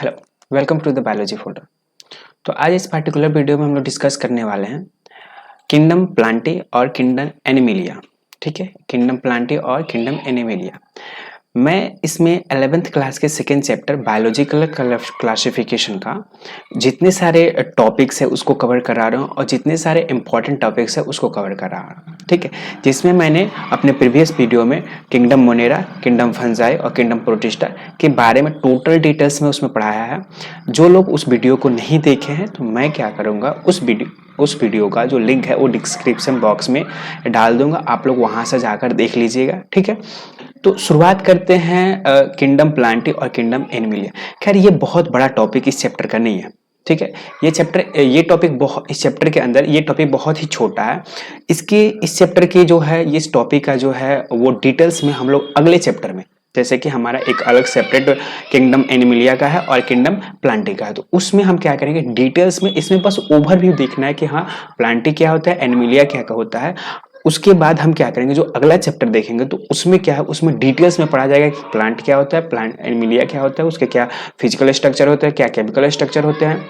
Hello, welcome to the biology folder. तो आज इस पर्टिकुलर वीडियो में हम लोग डिस्कस करने वाले हैं किंगडम प्लांटी और किंगडम एनिमिलिया। ठीक है, किंगडम प्लांटी और किंगडम एनिमिलिया। मैं इसमें 11th क्लास के सेकेंड चैप्टर बायोलॉजिकल क्लासिफिकेशन का जितने सारे टॉपिक्स है उसको कवर करा रहा हूँ और जितने सारे इंपॉर्टेंट टॉपिक्स है उसको कवर करा रहा हूँ। ठीक है, जिसमें मैंने अपने प्रीवियस वीडियो में किंगडम मोनेरा, किंगडम फंजाई और किंगडम प्रोटिस्टा के बारे में टोटल डिटेल्स में उसमें पढ़ाया है। जो लोग उस वीडियो को नहीं देखे हैं तो मैं क्या करूँगा, उस वीडियो का जो लिंक है वो डिस्क्रिप्शन बॉक्स में डाल दूंगा, आप लोग वहाँ से जाकर देख लीजिएगा। ठीक है, तो शुरुआत करते हैं किंगडम प्लांटी और किंगडम एनिमिलिया। खैर ये बहुत बड़ा टॉपिक इस चैप्टर का नहीं है। ठीक है, इस चैप्टर के अंदर ये टॉपिक बहुत ही छोटा है। इस चैप्टर की जो है इस टॉपिक का जो है वो डिटेल्स में हम लोग अगले चैप्टर में, जैसे कि हमारा एक अलग सेपरेट किंगडम एनिमिलिया का है और किंगडम प्लांटी का है, तो उसमें हम क्या करेंगे डिटेल्स में, इसमें बस ओवरव्यू देखना है कि हाँ प्लांटी क्या होता है, एनिमिलिया क्या होता है। उसके बाद हम क्या करेंगे, जो अगला चैप्टर देखेंगे तो उसमें क्या है, उसमें डिटेल्स में पढ़ा जाएगा कि प्लांट क्या होता है, प्लांट एनिमिलिया क्या होता है, उसके क्या फिजिकल स्ट्रक्चर होता है, क्या केमिकल स्ट्रक्चर होते हैं,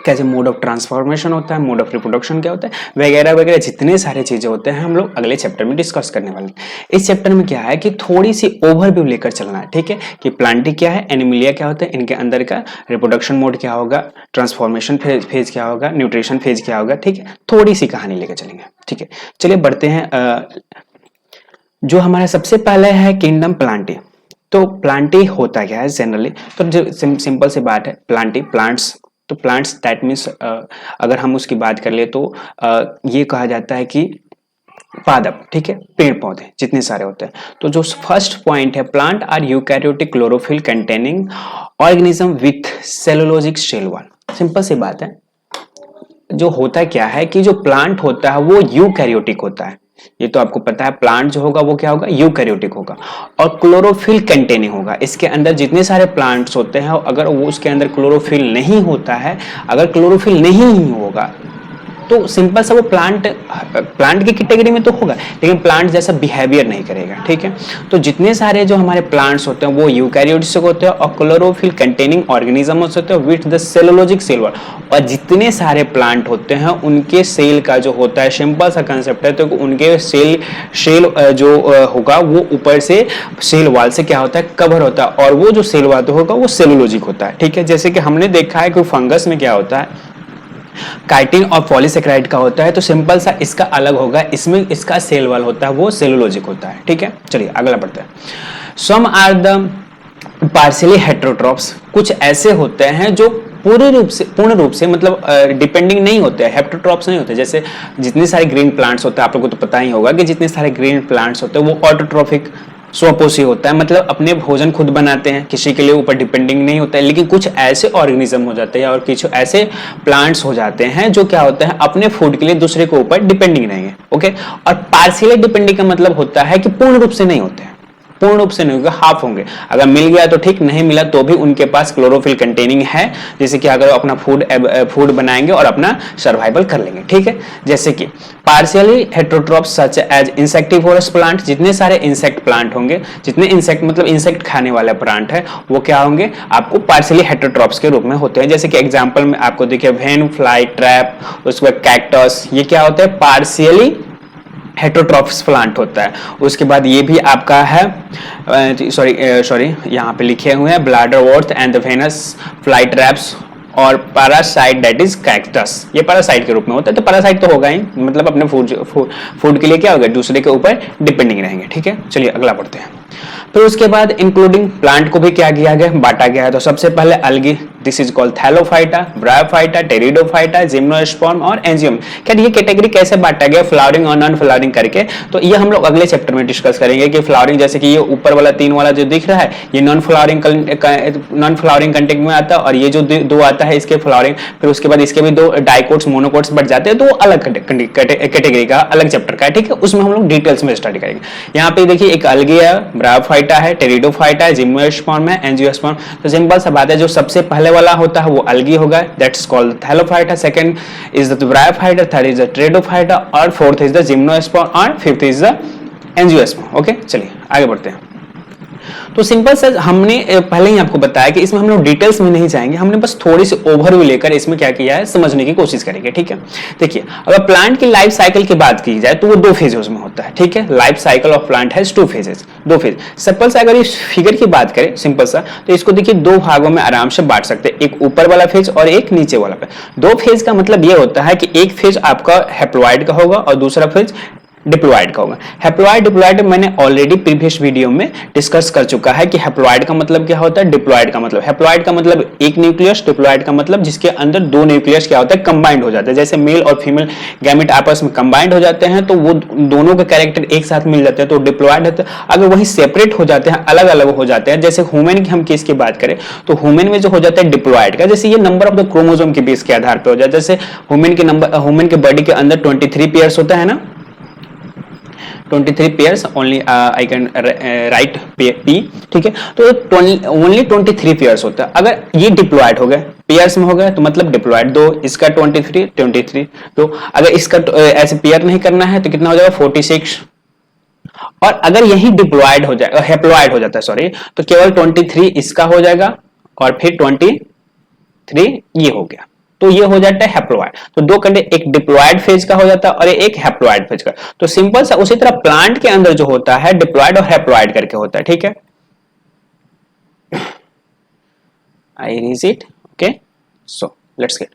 कैसे मोड ऑफ ट्रांसफॉर्मेशन होता है, मोड ऑफ रिप्रोडक्शन क्या होता है, वगैरह वगैरह जितने सारे चीजें होते हैं हम लोग अगले चैप्टर में डिस्कस करने वाले हैं। इस चैप्टर में क्या है कि थोड़ी सी ओवरव्यू लेकर चलना है। ठीक है, कि प्लांटी क्या है, एनिमिलिया क्या होता है, इनके अंदर का रिप्रोडक्शन मोड क्या होगा, ट्रांसफॉर्मेशन फेज क्या होगा, न्यूट्रिशन फेज क्या होगा। ठीक है, थोड़ी सी कहानी लेकर चलेंगे। ठीक है, चलिए बढ़ते हैं। जो हमारा सबसे पहले है किंगडम प्लांटी। तो प्लांटी होता क्या है जनरली, तो जो सिंपल सी बात है, प्लांटी प्लांट्स, तो प्लांट्स दैट मीन्स अगर हम उसकी बात कर ले तो ये कहा जाता है कि पादप। ठीक है, पेड़ पौधे जितने सारे होते हैं। तो जो फर्स्ट पॉइंट है, plant are eukaryotic chlorophyll containing organism with cellulosic cell wall. Simple सी बात है, जो होता क्या है कि जो प्लांट होता है वो यूकैरियोटिक होता है। ये तो आपको पता है, प्लांट जो होगा वो क्या होगा, यूकैरियोटिक होगा और क्लोरोफिल कंटेनिंग होगा। इसके अंदर जितने सारे प्लांट्स होते हैं अगर वो उसके अंदर क्लोरोफिल नहीं होता है, अगर क्लोरोफिल नहीं होगा तो सिंपल सा वो प्लांट की कैटेगरी में तो होगा लेकिन प्लांट जैसा बिहेवियर नहीं करेगा। ठीक है, तो जितने सारे जो हमारे प्लांट्स होते हैं वो यूकैरियोटिक होते हैं और क्लोरोफिल कंटेनिंग ऑर्गेनिजम्स होते हैं with the cellulosic cell wall. और जितने सारे प्लांट होते हैं उनके सेल का जो होता है, सिंपल सा कंसेप्ट है, तो उनके सेल जो होगा वो ऊपर से सेल वॉल से क्या होता है, कवर होता है, और वो जो सेल वॉल होगा वो सेलुलोजिक होता है। ठीक है, जैसे कि हमने देखा है कि फंगस में क्या होता है, काइटिन और पॉलीसेकेराइड का होता है, तो सिंपल सा इसका अलग होगा, इसमें इसका सेल वॉल होता है वो सेलुलोजिक होता है। ठीक है, चलिए अगला बढ़ते हैं। Some are the partially heterotrophs, कुछ ऐसे होते हैं जो पूर्ण रूप से मतलब डिपेंडिंग नहीं होते हैं, हेटेरोट्रॉप्स नहीं होते। जैसे जितने सारे ग्रीन प्लांट्स होते हैं, आप लोगों को तो पता ही होगा कि जितने सारे ग्रीन प्लांट्स होते हैं वो ऑटोट्रॉफिक स्वपोषी होता है, मतलब अपने भोजन खुद बनाते हैं, किसी के लिए ऊपर डिपेंडिंग नहीं होता है। लेकिन कुछ ऐसे ऑर्गेनिज्म हो जाते हैं और कुछ ऐसे प्लांट्स हो जाते हैं जो क्या होते हैं, अपने फूड के लिए दूसरे के ऊपर डिपेंडिंग नहीं है। ओके, और पार्शियली डिपेंडिंग का मतलब होता है कि पूर्ण रूप से नहीं होते हैं, पूर्ण रूप से नहीं होगा, हाफ होंगे। अगर मिल गया तो ठीक, नहीं मिला तो भी उनके पास क्लोरोफिल कंटेनिंग है, जैसे कि अगर अपना फूड बनाएंगे और अपना सर्वाइवल कर लेंगे। ठीक है, जैसे कि partially heterotrophs such as insectivorous plant, जितने सारे इंसेक्ट प्लांट होंगे, जितने इंसेक्ट मतलब इंसेक्ट खाने वाले प्लांट है वो क्या होंगे, आपको पार्शियली हेटेरोट्रॉप्स के रूप में होते हैं। जैसे कि एग्जांपल में आपको देखिए वेन, फ्लाई ट्रैप, उसके बाद कैक्टस, ये क्या होता है, पार्शियली हेटेरोट्रॉप्स प्लांट होता है। उसके बाद ये भी आपका है, सॉरी यहाँ पे लिखे हुए हैं bladderwort and the Venus fly traps और पैरासाइट दैट इज कैक्टस, ये पैरासाइट के रूप में होता है। तो पैरासाइट तो होगा ही, मतलब अपने फूड के लिए क्या होगा, दूसरे के ऊपर डिपेंडिंग रहेंगे। ठीक है, चलिए अगला पढ़ते हैं। फिर उसके बाद इंक्लूडिंग प्लांट को भी क्या किया गया, बांटा गया है। तो सबसे पहले algae, this is called thallophyta, bryophyta, pteridophyta, gymnosperm और एंजियम। क्या ये कैटेगरी कैसे बांटा गया, फ्लावरिंग और नॉन फ्लावरिंग करके, तो ये हम लोग अगले चैप्टर में डिस्कस करेंगे कि फ्लावरिंग, जैसे कि ये ऊपर वाला 3 वाला जो दिख रहा है ये नॉन फ्लावरिंग कंटेंट में आता है, और ये जो 2 आता है इसके फ्लावरिंग, फिर उसके बाद इसके भी 2 डाइकोट्स मोनोकोट्स बढ़ जाते हैं, तो वो अलग कैटेगरी का अलग चैप्टर का है। ठीक है, उसमें हम लोग डिटेल्स में स्टडी करेंगे। यहाँ पे देखिए एक अलगी है, ब्रायोफाइटा है, टेरिडोफाइटा है, जिम्नोस्पर्म है, एंजियोस्पर्म। तो सिंपल सा बात है, जो सबसे पहले वाला होता है वो अलगी होगा, that's called Thallophyta, second is the bryophyta, third is the pteridophyta और फोर्थ इज द जिम्नोस्पर्म और fifth is the angiosperm. Okay, चलिए आगे बढ़ते हैं। तो सिंपल सा हमने पहले ही आपको बताया कि इसमें हम लोग डिटेल्स में नहीं जाएंगे, हमने बस थोड़ी सी ओवरव्यू लेकर इसमें क्या किया है समझने की कोशिश करेंगे, ठीक है। देखिए अगर प्लांट की लाइफ साइकिल की बात की जाए तो वो 2 फेजेस में होता है, ठीक है। Life cycle of plant has 2 phases, 2 phase. Simple सा अगर इस फिगर की बात करें सिंपल सा, तो इसको देखिए 2 भागों में आराम से बांट सकते हैं, एक ऊपर वाला फेज और एक नीचे वाला फेज। 2 फेज का मतलब ये होता है कि एक फेज आपका हैप्लॉइड का होगा और दूसरा फेज डिप्लॉयड का होगा। हैप्लॉयड डिप्लॉयड मैंने ऑलरेडी प्रीवियस वीडियो में डिस्कस कर चुका है कि हैप्लॉयड का मतलब क्या होता है, डिप्लॉयड का मतलब। हैप्लॉयड का मतलब एक न्यूक्लियस, डिप्लॉयड का मतलब जिसके अंदर 2 न्यूक्लियस क्या होता है कंबाइंड हो जाते हैं। जैसे मेल और फीमेल गैमेट आपस में कंबाइंड हो जाते हैं तो वो दोनों के कैरेक्टर एक साथ मिल जाते हैं तो डिप्लॉयड होता है। अगर वही सेपरेट हो जाते हैं, अलग अलग हो जाते हैं, जैसे ह्यूमन की हम केस की बात करें तो ह्यूमन में जो हो जाता है डिप्लॉयड का, जैसे ये नंबर ऑफ द क्रोमोसोम के बेस के आधार पर हो जाता है। जैसे ह्यूमन के बॉडी के अंदर 23 पेयर्स होता है ना, 23 pairs only, I can write P, ठीक है। तो ओनली 23 पेयर्स होता है। अगर ये डिप्लॉयड हो गए, पेयर्स में हो गया तो मतलब डिप्लॉयड 2, इसका 23 तो अगर इसका ऐसे पेयर नहीं करना है तो कितना हो जाएगा 46। और अगर यही डिप्लॉयड हो जाए, हैप्लॉयड हो जाता है सॉरी, तो केवल 23 इसका हो जाएगा और फिर 23 ये हो गया, तो ये हो जाता है हैप्लॉयड। तो 2 कंडीशन, एक डिप्लॉयड फेज का हो जाता है और एक हैप्लॉयड फेज का। तो सिंपल सा उसी तरह प्लांट के अंदर जो होता है डिप्लॉयड और हैप्लॉयड करके होता है, ठीक है। आई रीज it, okay, so let's get.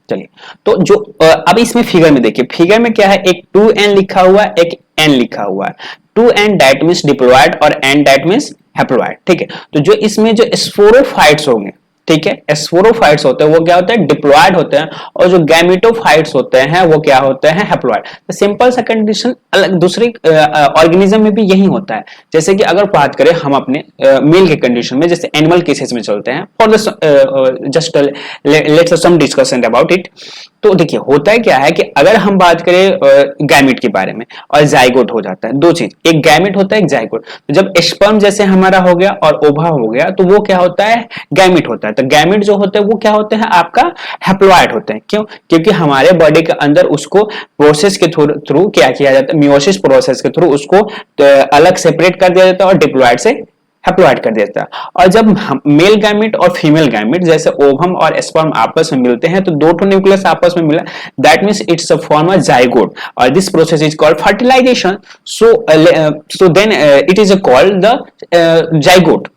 चलिए तो जो अब इसमें फिगर में देखिए, फिगर में क्या है, एक 2n लिखा हुआ है, एक n लिखा हुआ है। 2n दैट मींस डिप्लॉयड और n दैट मींस हैप्लॉयड, ठीक है। तो जो इसमें जो स्पोरोफाइट्स होंगे, ठीक है, स्पोरोफाइट्स होते हैं वो क्या होते हैं डिप्लॉयड होते हैं, और जो गैमेटोफाइट्स होते हैं वो क्या होते हैं हैप्लॉयड। तो सिंपल सा कंडीशन अलग दूसरी ऑर्गेनिज्म में भी यही होता है। जैसे कि अगर बात करें हम अपने मेल के कंडीशन में, जैसे एनिमल केसेस में चलते हैं, for the just let's some discussion about it. तो देखिए होता है क्या है कि अगर हम बात करें गैमेट के बारे में और जाइगोट हो जाता है, 2 चीज, एक गैमेट होता है एक जाइगोट। तो जब स्पर्म जैसे हमारा हो गया और ओवा हो गया तो वो क्या होता है गैमेट होता है। तो गैमेट जो होते हैं वो क्या होते हैं आपका हैप्लॉयड होते हैं। क्यों? क्योंकि हमारे बॉडी के अंदर उसको प्रोसेस के थ्रू क्या किया जाता है, मियोसिस प्रोसेस के थ्रू उसको अलग सेपरेट कर दिया जाता है और डिप्लॉयड से हैप्लॉयड कर देता है। और जब मेल गैमेट और फीमेल गैमेट जैसे ओवम और स्पर्म आपस में मिलते हैं तो 2 न्यूक्लियस आपस में मिला, that means it's a form a zygote और this process is called fertilisation. So then it is called the zygote,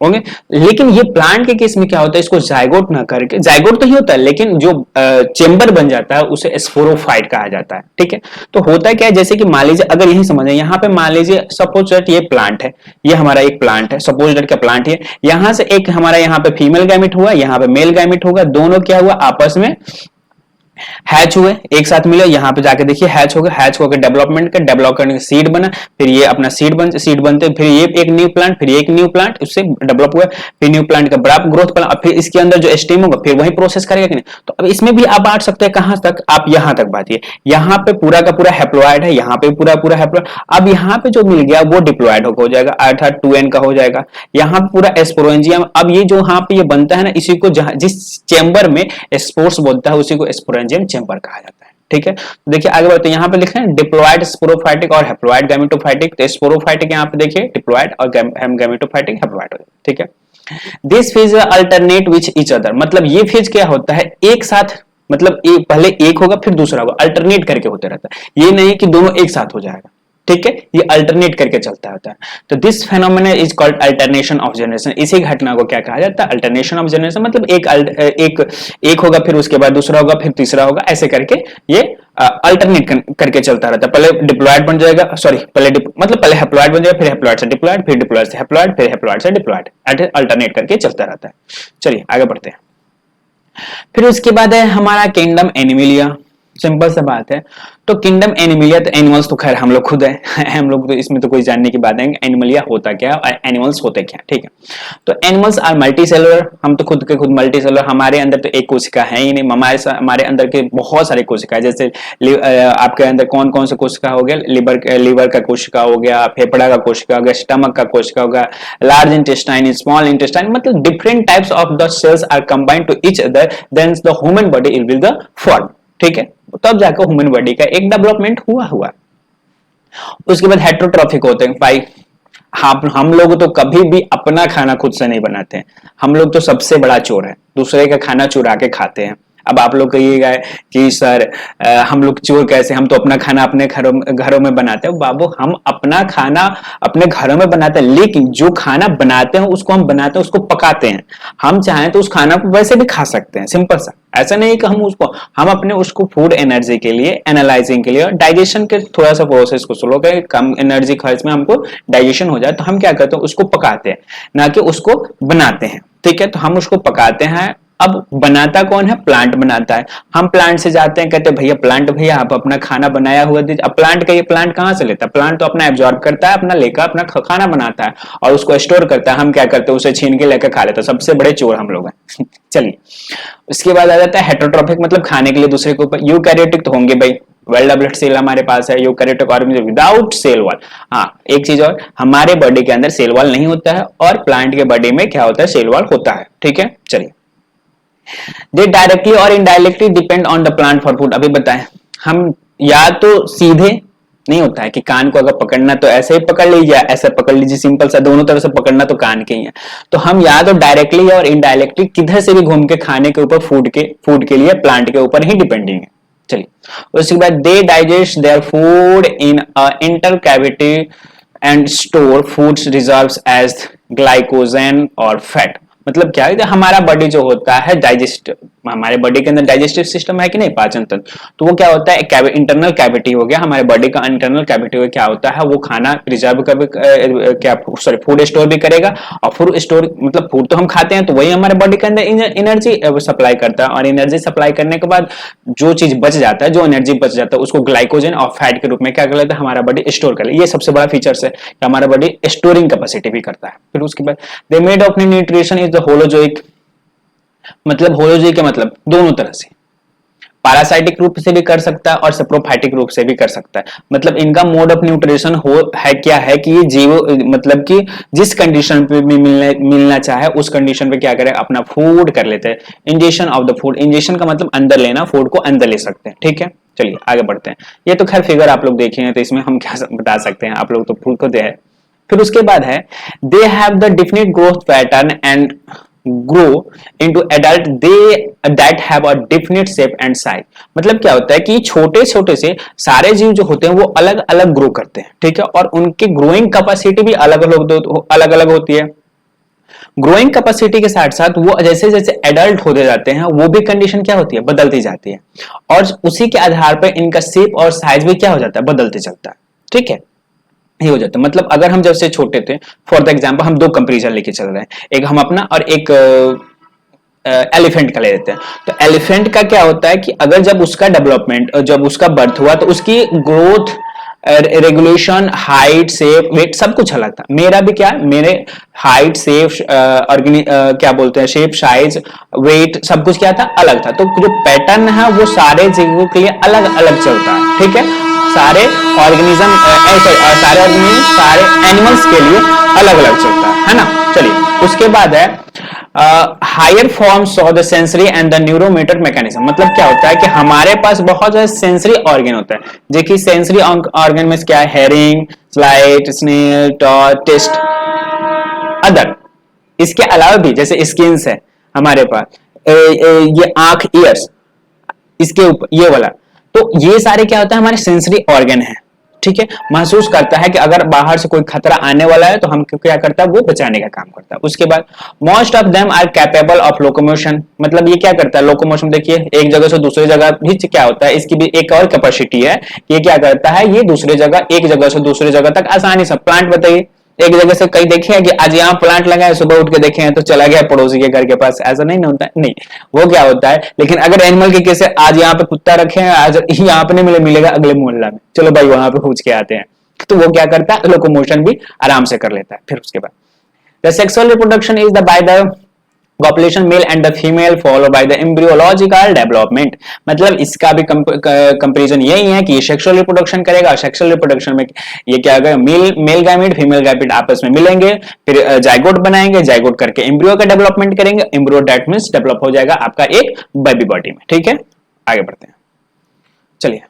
होंगे। लेकिन ये प्लांट के केस में क्या होता है, इसको जाइगोट ना करके, जाइगोट तो ही होता है लेकिन जो चेंबर बन जाता है उसे स्पोरोफाइट कहा जाता है, ठीक है। तो होता क्या है, जैसे कि मान लीजिए अगर यही समझे, यहाँ पे मान लीजिए सपोज दैट ये प्लांट है, ये हमारा एक प्लांट है, सपोज दैट का प्लांट है, यहाँ से एक हमारा यहाँ पे फीमेल गैमेट हुआ, यहाँ पे मेल गैमेट होगा, दोनों क्या हुआ आपस में हैच हुए, एक साथ मिले, यहाँ पे जाके देखिए हैच हो गया, हैच होकर डेवलपमेंट कर, डेवलप करने के सीड बना, फिर ये अपना सीड बनते, फिर ये एक न्यू प्लांट, फिर एक न्यू प्लांट उससे डेवलप हुआ, फिर न्यू प्लांट का बड़ा ग्रोथ प्लान, फिर इसके अंदर जो स्टेम होगा फिर वही प्रोसेस करेगा कि नहीं। तो अब इसमें भी आप बांट सकते हैं, कहां तक, आप यहाँ तक बांटिए, यहाँ पे पूरा का पूरा हैप्लॉयड है, यहाँ पे पूरा पूरा हैप्लॉयड, अब यहाँ पे जो मिल गया वो डिप्लॉयड हो जाएगा, अर्थात 2n का हो जाएगा, यहाँ पे पूरा स्पोरेंजियम। अब ये जो यहाँ पे ये बनता है ना, इसी को जिस चेंबर में स्पोर्स बोलता है उसी को स्पोरेंजियम चेंबर कहा जाता है, ठीक है। तो देखिए आगे बढ़ते हैं, यहाँ पे लिखे हैं डिप्लॉयड स्पोरोफाइटिक और हैप्लॉयड गैमेटोफाइटिक। तो स्पोरोफाइटिक यहाँ पे देखिए डिप्लॉयड और गैमेटोफाइटिक हैप्लॉयड, ठीक है। This phase alternate which each other, मतलब ये फेज क्या होता है एक साथ, मतलब पहले एक होगा फिर दूसरा होगा, अल्टरनेट करके होते रहता है, ये नहीं कि दोनों एक साथ हो जाएगा, ठीक है, ये अल्टरनेट करके चलता रहता है। तो this phenomena is called alternation of generation. इसी घटना को क्या कहा जाता है, अल्टरनेशन ऑफ जनरेशन। मतलब एक होगा फिर उसके बाद दूसरा होगा फिर तीसरा होगा, ऐसे करके ये अल्टरनेट करके चलता रहता है। पहले डिप्लॉयड बन जाएगा, सॉरी पहले हैप्लॉयड बन जाएगा, फिर हैप्लॉयड से डिप्लॉयड, फिर डिप्लॉयड से हैप्लॉयड, फिर हैप्लॉयड से डिप्लॉयड, अल्टरनेट करके चलता रहता है। चलिए आगे बढ़ते हैं। फिर उसके बाद है हमारा किंगडम एनिमिलिया। सिंपल सा बात है, तो किंगडम एनिमलिया, तो एनिमल्स तो खैर हम लोग खुद हैं हम लोग तो इसमें तो कोई जानने की बात नहीं, एनिमलिया होता क्या और एनिमल्स होते क्या, ठीक है। तो एनिमल्स आर मल्टी सेलुलर, हम तो खुद के खुद मल्टी सेलुलर, हमारे अंदर तो एक कोशिका है ही नहीं, हमारे अंदर के बहुत सारे कोशिका है। जैसे आपके अंदर कौन कौन से कोशिका हो गया, लीवर का कोशिका हो गया, फेफड़ा का कोशिका हो गया, स्टमक का कोशिका हो गया, लार्ज इंटेस्टाइन, स्मॉल इंटेस्टाइन, मतलब different types of the cells are combined to each other, then the human body will the form, ठीक है। तब जाकर ह्यूमन बॉडी का एक डेवलपमेंट हुआ। उसके बाद हेटेरोट्रॉफिक होते हैं 5 हम लोग तो कभी भी अपना खाना खुद से नहीं बनाते हैं। हम लोग तो सबसे बड़ा चोर है, दूसरे का खाना चुरा के खाते हैं। अब आप लोग कहिएगा कि सर हम लोग चोर कैसे, हम तो अपना खाना अपने घरों में बनाते हैं। बाबू, हम अपना खाना अपने घरों में बनाते हैं, लेकिन जो खाना बनाते हैं उसको हम बनाते हैं, उसको पकाते हैं। हम चाहें तो उस खाना को वैसे भी खा सकते हैं, सिंपल सा। ऐसा नहीं कि हम अपने उसको फूड एनर्जी के लिए, एनालाइजिंग के लिए और डाइजेशन के थोड़ा सा प्रोसेस को स्लो करें, कम एनर्जी खर्च में हमको डाइजेशन हो जाए, तो हम क्या करते हैं, उसको पकाते हैं, ना कि उसको बनाते हैं। ठीक है, तो हम उसको पकाते हैं। अब बनाता कौन है? प्लांट बनाता है। हम प्लांट से जाते हैं, कहते हैं भैया प्लांट, भैया आप अपना खाना बनाया हुआ दीजिए। अब प्लांट का, ये प्लांट कहां से लेता है? प्लांट तो अपना एब्जॉर्ब करता है, अपना लेकर अपना खाना बनाता है और उसको स्टोर करता है। हम क्या करते हैं, उसे छीन के लेकर खा लेते हैं। सबसे बड़े चोर हम लोग हैं। चलिए, उसके बाद आ जाता है हेटरोट्रॉफिक, मतलब खाने के लिए दूसरे के ऊपर। यूकैरियोटिक तो होंगे भाई, वेल डेवलप्ड सेल हमारे पास है। Eukaryotic organism without cell wall. हाँ, एक चीज और, हमारे बॉडी के अंदर सेल वॉल नहीं होता है और प्लांट के बॉडी में क्या होता है? सेल वॉल होता है। ठीक है, चलिए। दे डायरेक्टली और indirectly depend on the plant for food. अभी बताएं, हम या तो सीधे नहीं होता है कि कान को अगर पकड़ना तो ऐसे ही पकड़ लीजिए, ऐसे पकड़ लीजिए, सिंपल सा। दोनों तरफ से पकड़ना तो कान के ही है। तो हम या तो डायरेक्टली और इनडायरेक्टली किधर से भी घूम के खाने के ऊपर, फूड के लिए प्लांट के ऊपर ही डिपेंडिंग है। चलिए, उसके बाद they digest their food in inter cavity and store foods reserves as glycogen और फैट। मतलब क्या है, हमारा बॉडी जो होता है डाइजेस्ट, हमारे बॉडी के अंदर डाइजेस्टिव सिस्टम है कि नहीं, पाचन तंत्र, तो वो क्या होता है, इंटरनल कैविटी हो गया हमारे बॉडी का। इंटरनल कैविटी में क्या होता है, वो खाना रिजर्व कर, क्या सॉरी फूड स्टोर भी करेगा। और फूड स्टोर मतलब फूड तो हम खाते हैं, तो वही हमारे बॉडी के अंदर एनर्जी सप्लाई करता है। और एनर्जी सप्लाई करने के बाद जो चीज बच जाता है, जो एनर्जी बच जाता है, उसको ग्लाइकोजन और फैट के रूप में क्या कर लेता है, हमारा बॉडी स्टोर कर ले। ये सबसे बड़ा फीचर्स है कि हमारा बॉडी स्टोरिंग कैपेसिटी भी करता है। फिर उसके बाद they made of nutrition is the holozoic, मतलब होलोजोइक का मतलब दोनों तरह से, पैरासाइटिक रूप से भी कर सकता है और सप्रोफाइटिक रूप से भी कर सकता है। मतलब इनका मोड ऑफ न्यूट्रिशन हो है क्या है कि ये जीव, मतलब कि जिस कंडीशन पे भी मिलना चाहे उस कंडीशन पे क्या करें, अपना फूड कर लेते हैं। Injection of the food, injection का मतलब अंदर लेना, फूड को अंदर ले सकते हैं। ठीक है, चलिए आगे बढ़ते हैं। ये तो खैर फिगर आप लोग देखेंगे, तो इसमें हम क्या बता सकते हैं, आप लोग तो फूड को दे है। फिर उसके बाद है they have the definite growth pattern and grow into adult they that have a definite shape and size। मतलब क्या होता है कि छोटे छोटे से सारे जीव जो होते हैं वो अलग अलग ग्रो करते हैं। ठीक है, और उनकी ग्रोइंग कैपेसिटी भी अलग अलग होती है। ग्रोइंग कैपेसिटी के साथ साथ वो जैसे जैसे एडल्ट होते जाते हैं, वो भी कंडीशन क्या होती है, बदलती जाती है। और उसी के आधार पर इनका शेप और साइज भी क्या हो जाता है, बदलते चलता है। ठीक है, ये हो जाता है। मतलब अगर हम जब से छोटे थे, फॉर द एग्जांपल हम दो कंपैरिजन लेके चल रहे हैं, एक हम अपना और एक एलिफेंट का ले लेते हैं। तो एलिफेंट का क्या होता है कि अगर जब उसका डेवलपमेंट, जब उसका बर्थ हुआ, तो उसकी growth, regulation, height, shape, weight सब कुछ अलग था। मेरा भी क्या, मेरे हाइट, शेप, क्या बोलते हैं, शेप, साइज, वेट सब कुछ क्या था, अलग था। तो जो पैटर्न है वो सारे जीवों के लिए अलग अलग चलता है। ठीक है, सारे ऑर्गेनिज्म, सारे एनिमल्स के लिए अलग अलग चलता है ना। चलिए, उसके बाद है higher forms of the sensory and the neuromotor mechanism. मतलब क्या होता है कि हमारे पास बहुत ज्यादा सेंसरी ऑर्गन होता है, जो कि सेंसरी ऑर्गन में क्या है, hearing, sight, smell, taste, other. इसके अलावा भी जैसे स्किन्स है हमारे पास, ये आंख, ईयर्स, इसके ऊपर ये वाला, तो ये सारे क्या होता है, हमारे सेंसरी ऑर्गन है। ठीक है, महसूस करता है कि अगर बाहर से कोई खतरा आने वाला है तो हम क्या करता है, वो बचाने का काम करता है। उसके बाद most of them are capable of locomotion. मतलब ये क्या करता है, लोकोमोशन। देखिए, एक जगह से दूसरी जगह भी क्या होता है, इसकी भी एक और कैपेसिटी है। ये क्या करता है, ये दूसरी जगह, एक जगह से दूसरी जगह तक आसानी से। प्लांट बताइए, एक जगह से कहीं देखे हैं कि आज यहाँ प्लांट लगा है, सुबह उठ के देखे हैं तो चला गया पड़ोसी के घर के पास, ऐसा नहीं होता है, नहीं, वो क्या होता है। लेकिन अगर एनिमल के केस, आज यहाँ पे कुत्ता रखे हैं, आज यहाँ पे नहीं मिलेगा अगले मोहल्ला में, चलो भाई वहां पे पूछ के आते हैं, तो वो क्या करता है, लोकोमोशन भी आराम से कर लेता है। फिर उसके बाद the sexual reproduction is the by the population male and the female follow by the embryological development. मतलब इसका भी कंपैरिजन यही है कि ये सेक्सुअल रिप्रोडक्शन करेगा, और सेक्सुअल रिप्रोडक्शन में ये क्या होगा, मेल गैमेट फीमेल गैमेट आपस में मिलेंगे, फिर जाइगोट बनाएंगे, जाइगोट करके एम्ब्रियो का डेवलपमेंट करेंगे, एम्ब्रियो दैट मींस डेवलप हो जाएगा आपका एक बेबी बॉडी में। ठीक है, आगे बढ़ते हैं, चलिए।